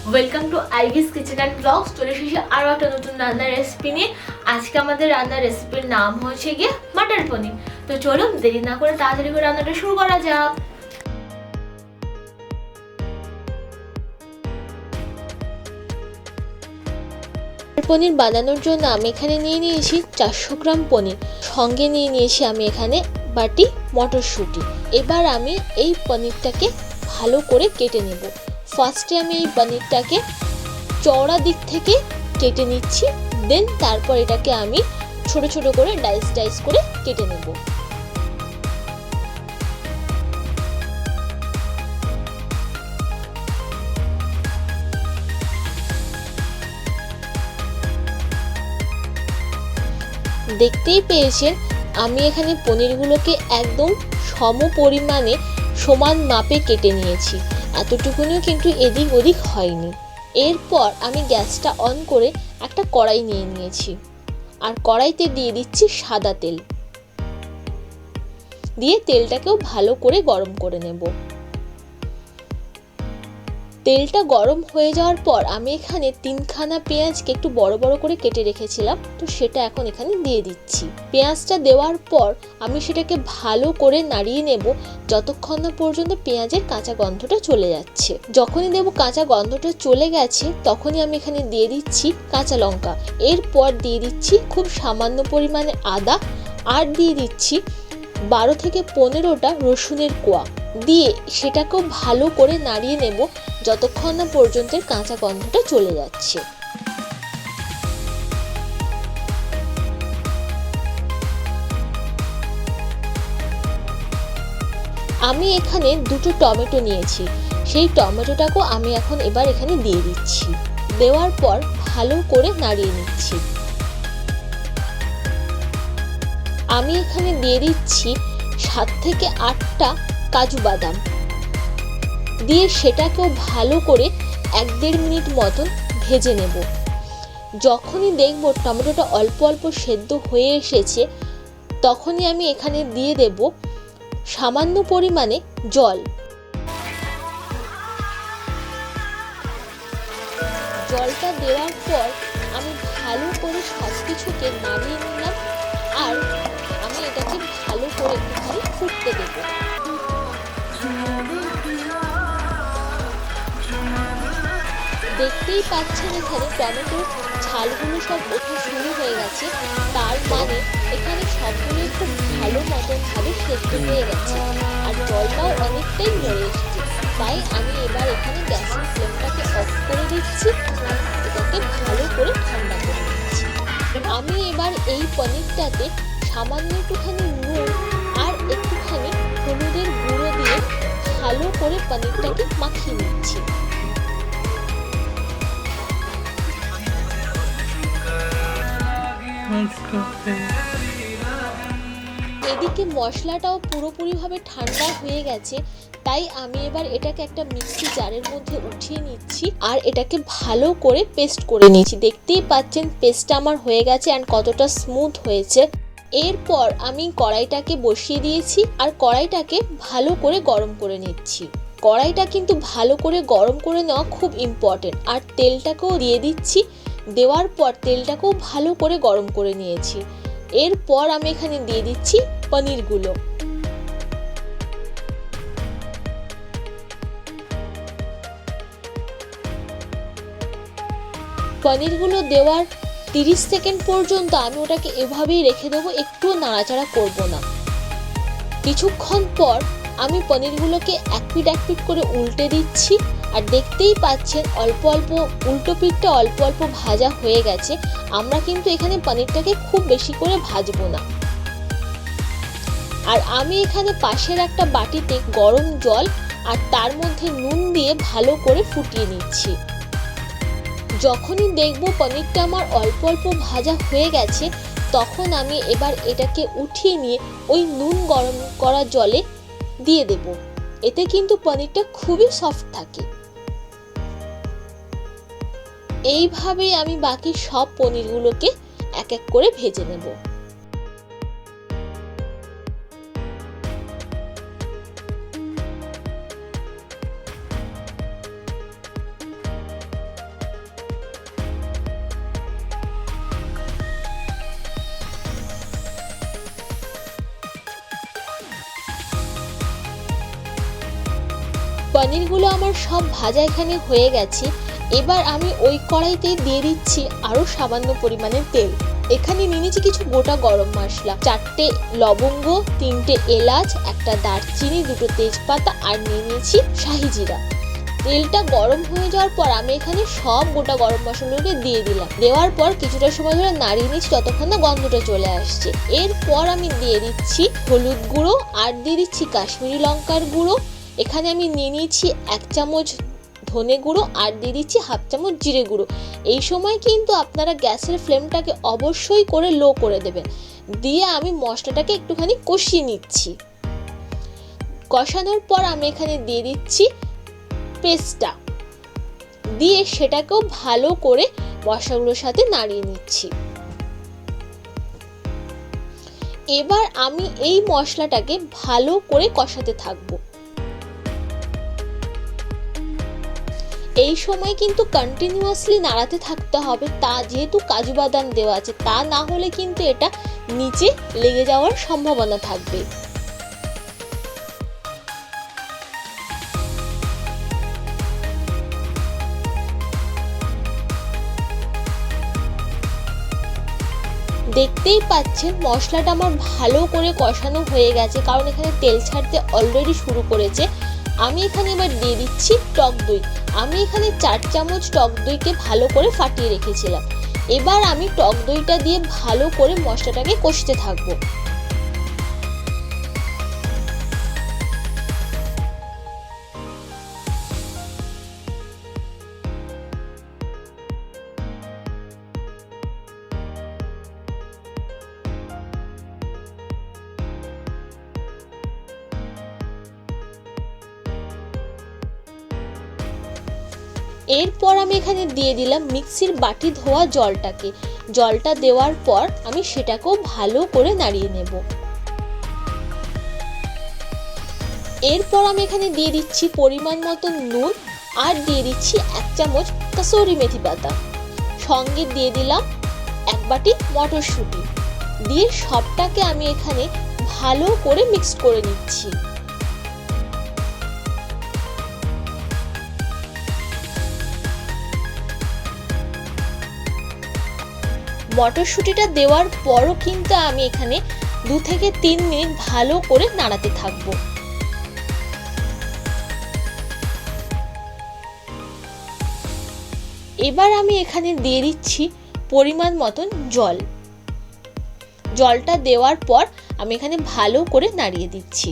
Welcome to Ivy's kitchen and blogs. চলে এসেছি আরও একটা নতুন রান্নার রেসিপি নিয়ে। আজকে আমাদের রান্নার রেসিপির নাম হচ্ছে গিয়ে মাটার পনির। তো চলুন দেরি না করে তাড়াতাড়ি করে রান্নাটা শুরু করা যাক। পনির বানানোর জন্য আমি এখানে নিয়ে নিয়েছি 400 গ্রাম পনির, সঙ্গে নিয়ে নিয়েছি আমি এখানে বাটি মটরশুঁটি। এবার আমি এই পনিরটাকে ভালো করে কেটে নেব। ফার্স্টে আমি এই পনিরটাকে চওড়া দিক থেকে কেটে নিচ্ছি, দেন তারপর এটাকে আমি ছোট ছোট করে ডাইস করে কেটে নেব। দেখতেই পেয়েছেন আমি এখানে পনিরগুলোকে একদম সম পরিমাণে সমান মাপে কেটে নিয়েছি, এতটুকুনিও কিন্তু এদিক ওদিক হয়নি। এরপর আমি গ্যাসটা অন করে একটা কড়াই নিয়ে নিয়েছি, আর কড়াইতে দিয়ে দিচ্ছি সাদা তেল, দিয়ে তেলটাকেও ভালো করে গরম করে নেব। তেলটা গরম হয়ে যাওয়ার পর আমি এখানে 3খানা পেঁয়াজকে একটু বড় বড় করে কেটে রেখেছিলাম, তো সেটা এখন এখানে দিয়ে দিচ্ছি। পেঁয়াজটা দেওয়ার পর আমি সেটাকে ভালো করে নাড়িয়ে নেব যতক্ষণ না পর্যন্ত পেঁয়াজের কাঁচা গন্ধটা চলে যাচ্ছে। যখনই দেব কাঁচা গন্ধটা চলে গেছে তখনই আমি এখানে দিয়ে দিচ্ছি কাঁচা লঙ্কা, এরপর দিয়ে দিচ্ছি খুব সামান্য পরিমাণে আদা, আর দিয়ে দিচ্ছি 12 থেকে 15টা রসুনের কোয়া, দিয়ে সেটাকেও ভালো করে নাড়িয়ে নেব যতক্ষণ না পর্যন্ত কাঁচা গন্ধটা চলে যাচ্ছে। আমি এখানে 2টো টমেটো নিয়েছি, সেই টমেটোটাকেও আমি এখন এখানে দিয়ে দিচ্ছি। দেওয়ার পর ভালো করে নাড়িয়ে নিচ্ছি। আমি এখানে দিয়ে দিচ্ছি 7 থেকে 8টা কাজু বাদাম, দিয়ে সেটাকেও ভালো করে 1-1.5 মিনিট মতন ভেজে নেব। যখনই দেখব টমেটোটা অল্প অল্প সেদ্ধ হয়ে এসেছে তখনই আমি এখানে দিয়ে দেব সামান্য পরিমাণে জল। জলটা দেওয়ার পর আমি ভালো করে সব কিছুকে নাড়িয়ে নিলাম, আর আমি এটাকে ভালো করে একটুখানি ফুটতে দেব। দেখতেই পাচ্ছেন এখানে টমেটোর ছালগুলো সব ওঠা শুরু হয়ে গেছে, তার মানে এখানে সবগুলোই খুব ভালো মতনভাবে সেদ্ধ হয়ে গেছে, আর জলটাও অনেকটাই মরে এসেছে। তাই আমি এবার এখানে গ্যাসের ফ্লেমটাকে অফ করে দিচ্ছি, আর এটাকে ভালো করে ঠান্ডা করে দিচ্ছি। আমি এবার এই পনিরটাতে সামান্য একটুখানি নুন আর একটুখানি হলুদের গুঁড়ো দিয়ে ভালো করে পনিরটাকে মাখিয়ে নিচ্ছি। এদিকে মশলাটাও পুরোপুরিভাবে ঠান্ডা হয়ে গেছে, তাই আমি এবার এটাকে একটা মিক্সি জারের মধ্যে উঠিয়ে নিচ্ছি, আর এটাকে ভালো করে পেস্ট করে নিচ্ছি। দেখতেই পাচ্ছেন পেস্টটা আমার হয়ে গেছে আর কতটা স্মুথ হয়েছে। এরপর আমি কড়াইটাকে বসিয়ে দিয়েছি, আর কড়াইটাকে ভালো করে গরম করে নিচ্ছি। কড়াইটা কিন্তু ভালো করে গরম করে নেওয়া খুব ইম্পর্টেন্ট। আর তেলটাকেও দিয়ে দিচ্ছি, দেওয়ার পর তেলটাকেও ভালো করে গরম করে নিয়েছি। এরপর আমি এখানে দিয়ে দিচ্ছি পনিরগুলো। পনিরগুলো দেওয়ার 30 সেকেন্ড পর্যন্ত আমি ওটাকে এভাবেই রেখে দেবো, একটু নাড়াচাড়া করব না। কিছুক্ষণ পর আমি পনিরগুলোকে এক পিঠ করে উল্টে দিচ্ছি, আর দেখতেই পাচ্ছেন অল্প অল্প উল্টো পিঠটা অল্প অল্প ভাজা হয়ে গেছে। আমরা কিন্তু এখানে পনিরটাকে খুব বেশি করে ভাজবো না। আর আমি এখানে পাশের একটা বাটিতে গরম জল আর তার মধ্যে নুন দিয়ে ভালো করে ফুটিয়ে নিচ্ছি। যখনই দেখব পনিরটা আমার অল্প অল্প ভাজা হয়ে গেছে তখন আমি এবার এটাকে উঠিয়ে নিয়ে ওই নুন গরম করা জলে দিয়ে দেব। এতে কিন্তু পনিরটা খুবই সফট থাকে। এইভাবেই আমি বাকি সব পনিরগুলোকে এক এক করে ভেজে নেব। পনিরগুলো আমার সব ভাজা এখানে হয়ে গেছে। এবার আমি ওই কড়াইতেই দিয়ে দিচ্ছি আরও সামান্য পরিমাণে তেল। এখানে নিয়ে নিয়েছি কিছু গোটা গরম মশলা, 4টে লবঙ্গ, 3টে এলাচ, একটা দারচিনি, 2টো তেজপাতা আর নিয়ে নিয়েছি শাহি জিরা। তেলটা গরম হয়ে যাওয়ার পর আমি এখানে সব গোটা গরম মশলাগুলোকে দিয়ে দিলাম। দেওয়ার পর কিছুটা সময় ধরে নাড়িয়ে নিচ্ছি যতক্ষণ না গন্ধটা চলে আসছে। এরপর আমি দিয়ে দিচ্ছি হলুদ গুঁড়ো আর দিয়ে দিচ্ছি কাশ্মীরি লঙ্কার গুঁড়ো। এখানে আমি নিয়ে নিয়েছি 1 চামচ ধনে গুঁড়ো আর দিয়ে দিচ্ছি 1/2 চামচ জিরে গুঁড়ো। এই সময় কিন্তু আপনারা গ্যাসের ফ্লেমটাকে অবশ্যই করে লো করে দেবেন। দিয়ে আমি মশলাটাকে একটুখানি কষিয়ে নিচ্ছি। কষানোর পর আমি এখানে দিয়ে দিচ্ছি পেস্টটা, দিয়ে সেটাকেও ভালো করে মশলাগুলোর সাথে নাড়িয়ে নিচ্ছি। এবার আমি এই মশলাটাকে ভালো করে কষাতে থাকবো। এই সময় কিন্তু কন্টিনিউয়াসলি নাড়াতে থাকতে হবে, তা যেহেতু কাজু বাদাম দেওয়া আছে, তা না হলে কিন্তু এটা নিচে লেগে যাওয়ার সম্ভাবনা থাকবে। দেখতেই পাচ্ছেন মশলাটা আমার ভালো করে কষানো হয়ে গেছে, কারণ এখানে তেল ছাড়তে অলরেডি শুরু করেছে। আমি এখানে এবার দিয়ে দিচ্ছি টক দই। আমি এখানে 4 চামচ টক দইকে ভালো করে ফাটিয়ে রেখেছিলাম। এবার আমি টক দইটা দিয়ে ভালো করে মশলাটাকে কষতে থাকবো। এরপর আমি এখানে দিয়ে দিলাম মিক্সির বাটি ধোয়া জলটাকে। জলটা দেওয়ার পর আমি সেটাকেও ভালো করে নাড়িয়ে নেব। এরপর আমি এখানে দিয়ে দিচ্ছি পরিমাণ মতো নুন আর দিয়ে দিচ্ছি 1 চামচ কাসুরি মেথি পাতা। সঙ্গে দিয়ে দিলাম 1 বাটি মটরশুঁটি। দিয়ে সবটাকে আমি এখানে ভালো করে মিক্স করে নিচ্ছি। মটরশুঁটিটা দেওয়ার পরও কিন্তু আমি এখানে 2 থেকে 3 মিনিট ভালো করে নাড়াতে থাকবো। এবার আমি এখানে দিয়ে দিচ্ছি পরিমাণ মতন জল। জলটা দেওয়ার পর আমি এখানে ভালো করে নাড়িয়ে দিচ্ছি।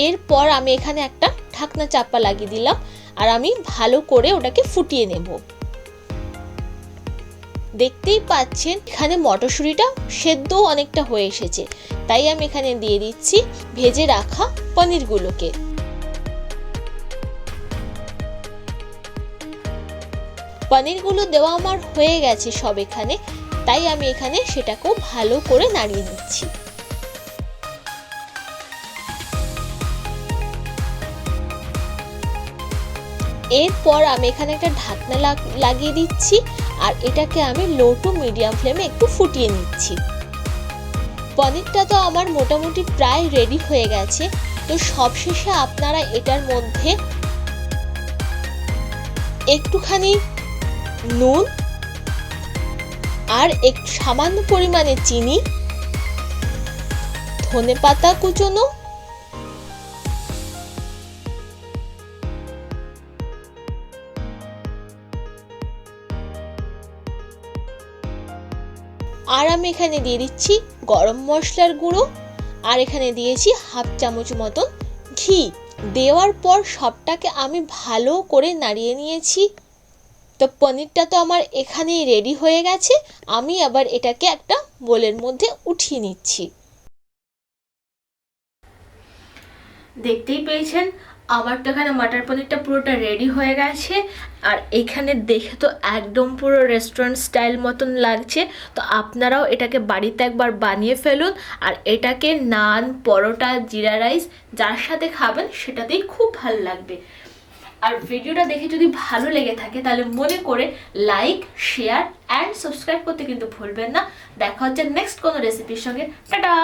এরপর আমি এখানে একটা ঢাকনা চাপা লাগিয়ে দিলাম আর আমি ভালো করে ওটাকে ফুটিয়ে নেব। দেখতেই পাচ্ছেন এখানে মটরশুঁটিটা সেদ্ধ অনেকটা হয়ে এসেছে, তাই আমি এখানে দিয়ে দিচ্ছি ভেজে রাখা পনিরগুলোকে। পনিরগুলো দেওয়া আমার হয়ে গেছে সব এখানে, তাই আমি এখানে সেটাকেও ভালো করে নাড়িয়ে নিচ্ছি। এরপর আমি এখানে একটা ঢাকনা লাগিয়ে দিচ্ছি আর এটাকে আমি লো টু মিডিয়াম ফ্লেমে একটু ফুটিয়ে নিচ্ছি। পনিরটা তো আমার মোটামুটি প্রায় রেডি হয়ে গেছে। তো সবশেষে আপনারা এটার মধ্যে একটুখানি নুন আর একটু সামান্য পরিমাণে চিনি, ধনেপাতা কুচোনো, আর আমি এখানে দিয়ে দিচ্ছি গরম মশলার গুঁড়ো আর এখানে দিয়েছি 1/2 চামচ মতন ঘি। দেওয়ার পর সবটাকে আমি ভালো করে নাড়িয়ে নিয়েছি। তো পনিরটা তো আমার এখানেই রেডি হয়ে গেছে। আমি আবার এটাকে একটা বোলের মধ্যে উঠিয়ে নিচ্ছি। দেখতেই পেয়েছেন আমার তো এখানে মাটার পনিরটা পুরোটা রেডি হয়ে গেছে। আর এখানে দেখে তো একদম পুরো রেস্টুরেন্ট স্টাইল মতন লাগছে। তো আপনারাও এটাকে বাড়িতে একবার বানিয়ে ফেলুন। আর এটাকে নান, পরোটা, জিরা রাইস যার সাথে খাবেন সেটাতেই খুব ভালো লাগবে। আর ভিডিওটা দেখে যদি ভালো লেগে থাকে তাহলে মনে করে লাইক, শেয়ার অ্যান্ড সাবস্ক্রাইব করতে কিন্তু ভুলবেন না। দেখা হচ্ছে নেক্সট কোনো রেসিপির সঙ্গে। টাটা।